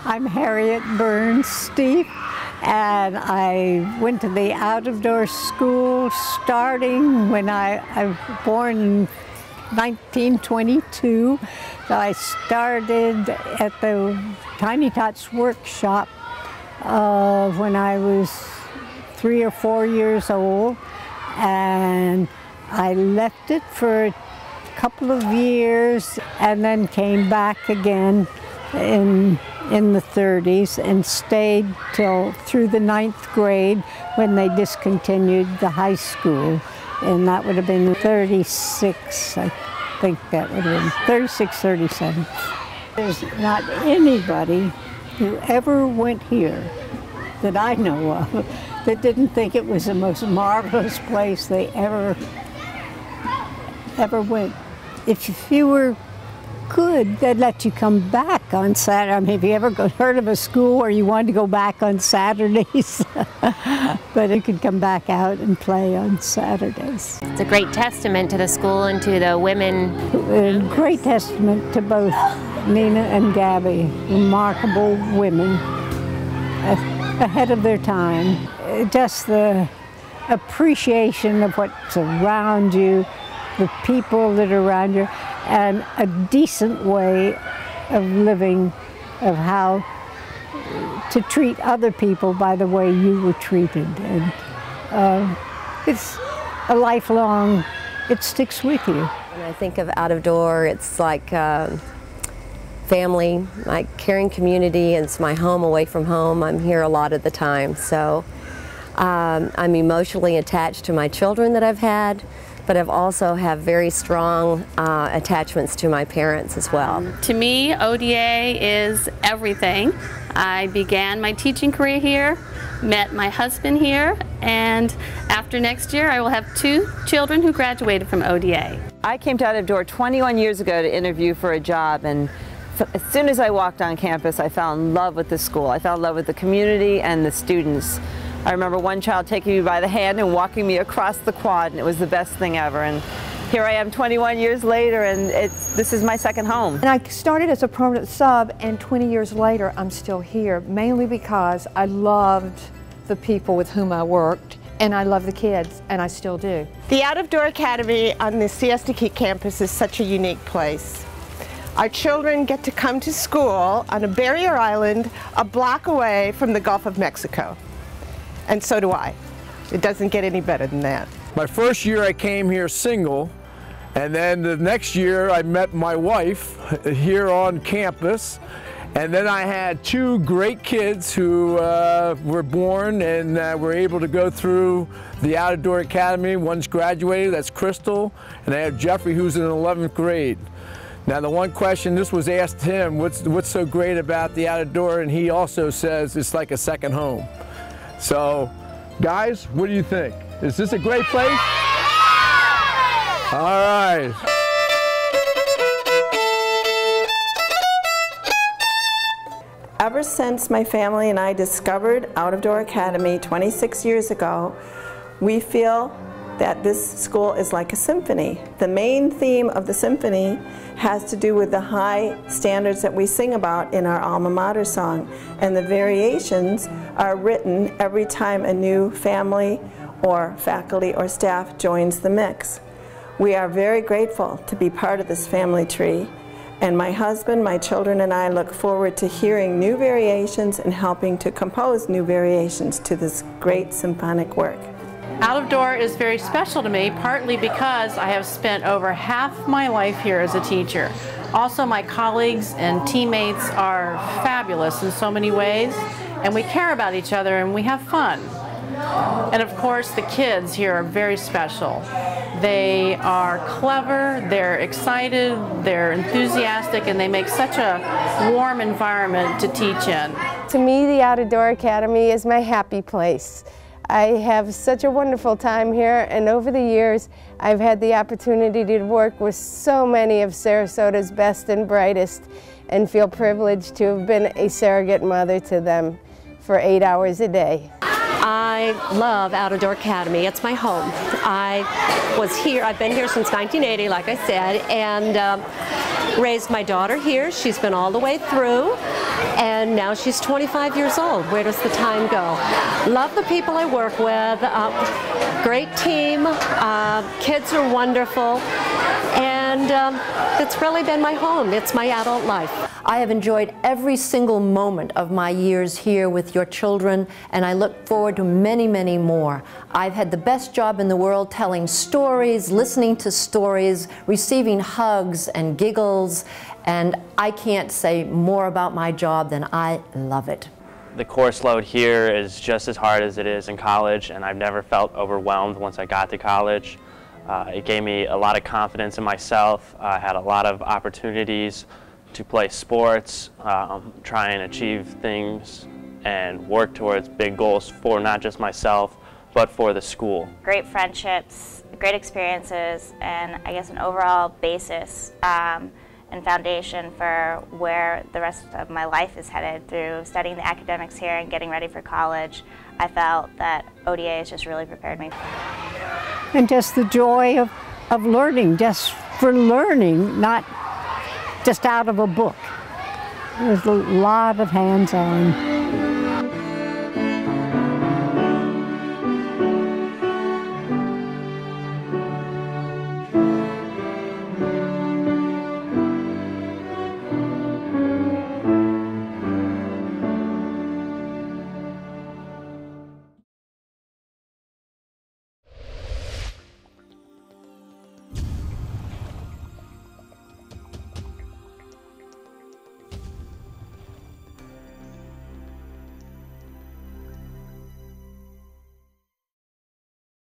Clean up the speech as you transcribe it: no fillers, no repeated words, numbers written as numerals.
I'm Harriet Burns Steve, and I went to the out-of-door school starting when I was born in 1922. So I started at the Tiny Tots workshop when I was 3 or 4 years old, and I left it for a couple of years and then came back again in the 30s and stayed through the 9th grade when they discontinued the high school, and that would have been 36, I think that would have been 36, 37. There's not anybody who ever went here that I know of that didn't think it was the most marvelous place they ever went. If you were good, they'd let you come back on Saturday. I mean, have you ever heard of a school where you wanted to go back on Saturdays? But you could come back out and play on Saturdays. It's a great testament to the school and to the women. A great testament to both Nina and Gabby. Remarkable women, ahead of their time. Just the appreciation of what's around you, the people that are around you, and a decent way of living, of how to treat other people by the way you were treated. And it's a lifelong, it sticks with you. When I think of Out of Door, it's like family, like caring community, and it's my home away from home. I'm here a lot of the time, so I'm emotionally attached to my children that I've had, but I've also have very strong attachments to my parents as well. To me, ODA is everything. I began my teaching career here, met my husband here, and after next year I will have 2 children who graduated from ODA. I came to Out of Door 21 years ago to interview for a job, and as soon as I walked on campus I fell in love with the school. I fell in love with the community and the students. I remember one child taking me by the hand and walking me across the quad, and it was the best thing ever. And here I am 21 years later, and this is my second home. And I started as a permanent sub, and 20 years later I'm still here, mainly because I loved the people with whom I worked, and I love the kids, and I still do. The Out of Door Academy on the Siesta Key campus is such a unique place. Our children get to come to school on a barrier island a block away from the Gulf of Mexico. And so do I. It doesn't get any better than that. My first year I came here single, and then the next year I met my wife here on campus, and then I had 2 great kids who were born and were able to go through the Out of Door Academy. One's graduated, that's Crystal, and I have Jeffrey, who's in 11th grade. Now the one question, this was asked him, what's so great about the Out of Door, and he also says it's like a second home. So, guys, what do you think? Is this a great place? All right. Ever since my family and I discovered Out of Door Academy 26 years ago, we feel that this school is like a symphony. The main theme of the symphony has to do with the high standards that we sing about in our alma mater song, and the variations are written every time a new family or faculty or staff joins the mix. We are very grateful to be part of this family tree, and my husband, my children, and I look forward to hearing new variations and helping to compose new variations to this great symphonic work. Out of Door is very special to me, partly because I have spent over half my life here as a teacher. Also, my colleagues and teammates are fabulous in so many ways, and we care about each other and we have fun. And of course, the kids here are very special. They are clever, they're excited, they're enthusiastic, and they make such a warm environment to teach in. To me, the Out of Door Academy is my happy place. I have such a wonderful time here, and over the years I've had the opportunity to work with so many of Sarasota's best and brightest, and feel privileged to have been a surrogate mother to them for 8 hours a day. I love Out of Door Academy. It's my home. I've been here since 1980, like I said, and Raised my daughter here. She's been all the way through, and now she's 25 years old. Where does the time go? Love the people I work with. Great team. Kids are wonderful. And it's really been my home. It's my adult life. I have enjoyed every single moment of my years here with your children, and I look forward to many, many more. I've had the best job in the world telling stories, listening to stories, receiving hugs and giggles, and I can't say more about my job than I love it. The course load here is just as hard as it is in college, and I've never felt overwhelmed once I got to college. It gave me a lot of confidence in myself. I had a lot of opportunities to play sports, try and achieve things, and work towards big goals for not just myself, but for the school. Great friendships, great experiences, and I guess an overall basis and foundation for where the rest of my life is headed through studying the academics here and getting ready for college. I felt that ODA has just really prepared me. And just the joy of learning, just for learning, not just out of a book. There's a lot of hands-on.